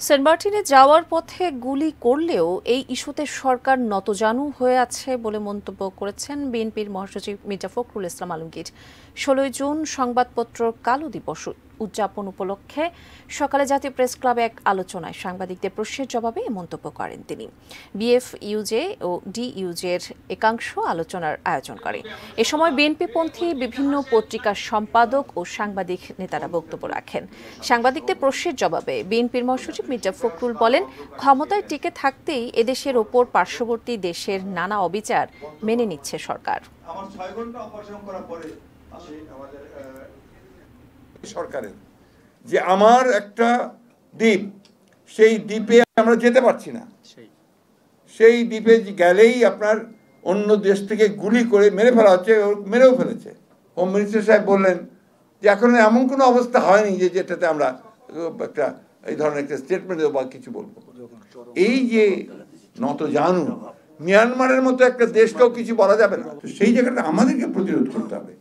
Saint মার্টিনে যাওয়ার পথে গুলি করলেও এই ইস্যুতে সরকার নতজানু হয়ে আছে বলে মন্তব্য করেছেন বিএনপির মহাসচিব মির্জা ফখরুল ইসলাম আলমগীর। ১৬ জুন সংবাদপত্র কালো দিবস উদযাপন উপলক্ষে সকালে জাতীয় প্রেস ক্লাবে এক আলোচনায় সাংবাদিকদের প্রশ্নের জবাবে এ মন্তব্য করেন তিনি। বিএফইউজে ও ডিইউজের একাংশ আলোচনার আয়োজন করে। এ সময় বিএনপিপন্থী বিভিন্ন পত্রিকার সম্পাদক ও সাংবাদিক নেতারা বক্তব্য রাখেন। সাংবাদিকদের প্রশ্নের জবাবে বিএনপির মহাসচিব মির্জা ফখরুল বলেন, ক্ষমতায় টিকে থাকতেই এদেশের ওপর পার্শ্ববর্তী দেশের নানা অবিচার মেনে নিচ্ছে সরকার। সরকারের যে আমার একটা দ্বীপ, সেই দ্বীপে আমরা যেতে পারছি না, সেই দ্বীপে গেলেই আপনার অন্য দেশ থেকে গুলি করে মেরে ফেলা হচ্ছে, মেরেও ফেলেছে। হোম মিনিস্টার সাহেব বললেন যে এখন এমন কোনো অবস্থা হয়নি যে যেটাতে আমরা একটা এই ধরনের একটা স্টেটমেন্ট দেবো বা কিছু বলবো। এই যে নতজানু, মিয়ানমারের মতো একটা দেশকেও কিছু বলা যাবে না, তো সেই জায়গাটা আমাদেরকে প্রতিরোধ করতে হবে।